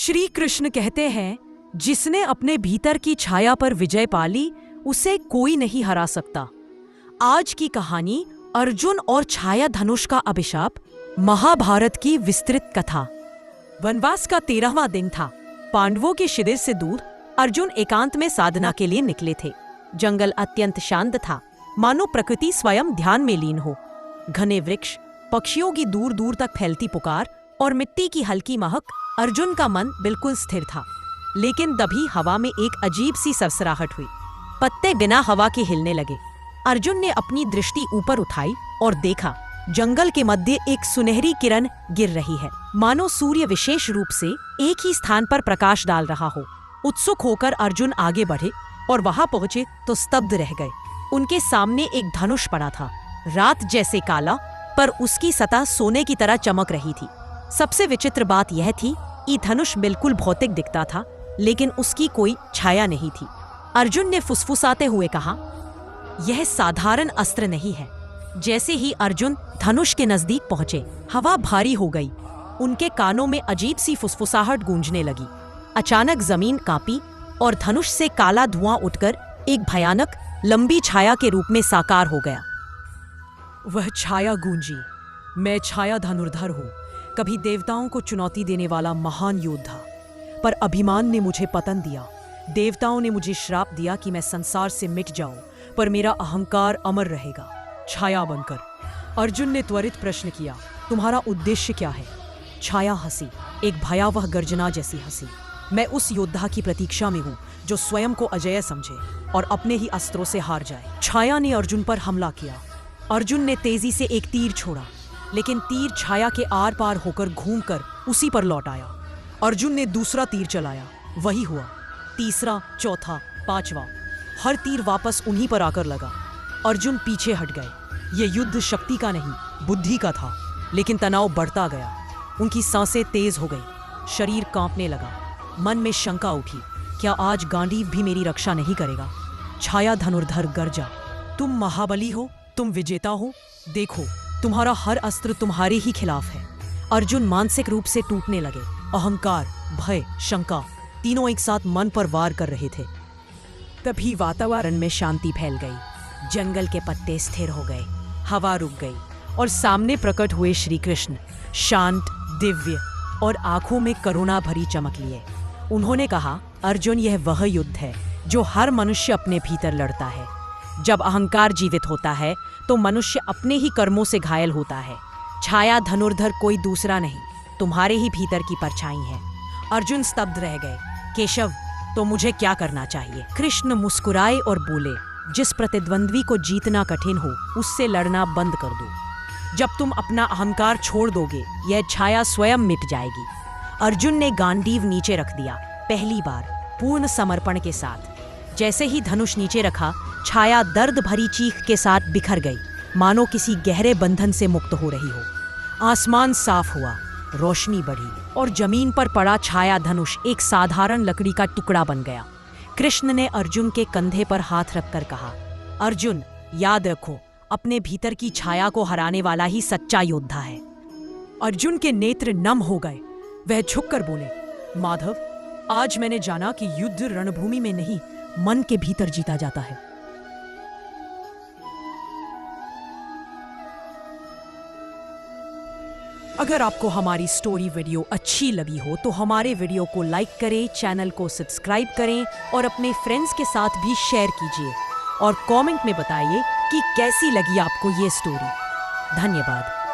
श्री कृष्ण कहते हैं, जिसने अपने भीतर की छाया पर विजय पा ली, उसे कोई नहीं हरा सकता। आज की कहानी अर्जुन और छाया धनुष का अभिशाप, महाभारत की विस्तृत कथा। वनवास का 13वां दिन था। पांडवों के शिविर से दूर अर्जुन एकांत में साधना के लिए निकले थे। जंगल अत्यंत शांत था, मानो प्रकृति स्वयं ध्यान में लीन हो। घने वृक्ष, पक्षियों की दूर दूर तक फैलती पुकार और मिट्टी की हल्की महक, अर्जुन का मन बिल्कुल स्थिर था। लेकिन तभी हवा में एक अजीब सी सरसराहट हुई। पत्ते बिना हवा के हिलने लगे। अर्जुन ने अपनी दृष्टि ऊपर उठाई और देखा, जंगल के मध्य एक सुनहरी किरण गिर रही है, मानो सूर्य विशेष रूप से एक ही स्थान पर प्रकाश डाल रहा हो। उत्सुक होकर अर्जुन आगे बढ़े और वहां पहुंचे तो स्तब्ध रह गए। उनके सामने एक धनुष पड़ा था, रात जैसे काला, पर उसकी सतह सोने की तरह चमक रही थी। सबसे विचित्र बात यह थी कि धनुष बिल्कुल भौतिक दिखता था, लेकिन उसकी कोई छाया नहीं थी। अर्जुन ने फुसफुसाते हुए कहा, यह साधारण अस्त्र नहीं है। जैसे ही अर्जुन धनुष के नजदीक पहुंचे, हवा भारी हो गई। उनके कानों में अजीब सी फुसफुसाहट गूंजने लगी। अचानक जमीन कांपी और धनुष से काला धुआं उठकर एक भयानक लंबी छाया के रूप में साकार हो गया। वह छाया गूंजी, मैं छाया धनुर्धर हूँ, कभी देवताओं को चुनौती देने वाला महान योद्धा। पर अभिमान ने मुझे पतन दिया। देवताओं ने मुझे श्राप दिया कि मैं संसार से मिट जाऊं, पर मेरा अहंकार अमर रहेगा, छाया बनकर। अर्जुन ने त्वरित प्रश्न किया, तुम्हारा उद्देश्य क्या है? छाया हंसी, एक भयावह गर्जना जैसी हंसी। मैं उस योद्धा की प्रतीक्षा में हूँ जो स्वयं को अजेय समझे और अपने ही अस्त्रों से हार जाए। छाया ने अर्जुन पर हमला किया। अर्जुन ने तेजी से एक तीर छोड़ा, लेकिन तीर छाया के आर पार होकर घूमकर उसी पर लौट आया। अर्जुन ने दूसरा तीर चलाया, वही हुआ। तीसरा, चौथा, पांचवा, हर तीर वापस उन्हीं पर आकर लगा। अर्जुन पीछे हट गए। ये युद्ध शक्ति का नहीं, बुद्धि का था। लेकिन तनाव बढ़ता गया। उनकी सांसें तेज हो गई, शरीर कांपने लगा। मन में शंका उठी, क्या आज गांडीव भी मेरी रक्षा नहीं करेगा? छाया धनुर्धर गर्जा, तुम महाबली हो, तुम विजेता हो। देखो, तुम्हारा हर अस्त्र तुम्हारे ही खिलाफ है। अर्जुन मानसिक रूप से टूटने लगे। अहंकार, भय, शंका तीनों एक साथ मन पर वार कर रहे थे। तभी वातावरण में शांति फैल गई। जंगल के पत्ते स्थिर हो गए, हवा रुक गई और सामने प्रकट हुए श्री कृष्ण, शांत, दिव्य और आंखों में करुणा भरी चमक लिए। उन्होंने कहा, अर्जुन, यह वह युद्ध है जो हर मनुष्य अपने भीतर लड़ता है। जब अहंकार जीवित होता है तो मनुष्य अपने ही कर्मों से घायल होता है। छाया धनुर्धर कोई दूसरा नहीं, तुम्हारे ही भीतर की परछाई है। अर्जुन स्तब्ध रह गए। केशव, तो मुझे क्या करना चाहिए? कृष्ण मुस्कुराए और बोले, जिस प्रतिद्वंद्वी को जीतना कठिन हो, उससे लड़ना बंद कर दो। जब तुम अपना अहंकार छोड़ दोगे, यह छाया स्वयं मिट जाएगी। अर्जुन ने गांडीव नीचे रख दिया, पहली बार, पूर्ण समर्पण के साथ। जैसे ही धनुष नीचे रखा, छाया दर्द भरी चीख के साथ बिखर गई, मानो किसी गहरे बंधन से मुक्त हो रही हो। आसमान साफ हुआ, रोशनी बढ़ी और जमीन पर पड़ा छाया धनुष एक साधारण लकड़ी का टुकड़ा बन गया। कृष्ण ने अर्जुन के कंधे पर हाथ रखकर कहा, अर्जुन, याद रखो, अपने भीतर की छाया को हराने वाला ही सच्चा योद्धा है। अर्जुन के नेत्र नम हो गए। वह झुककर बोले, माधव, आज मैंने जाना कि युद्ध रणभूमि में नहीं, मन के भीतर जीता जाता है। अगर आपको हमारी स्टोरी वीडियो अच्छी लगी हो तो हमारे वीडियो को लाइक करें, चैनल को सब्सक्राइब करें और अपने फ्रेंड्स के साथ भी शेयर कीजिए। और कमेंट में बताइए कि कैसी लगी आपको ये स्टोरी। धन्यवाद।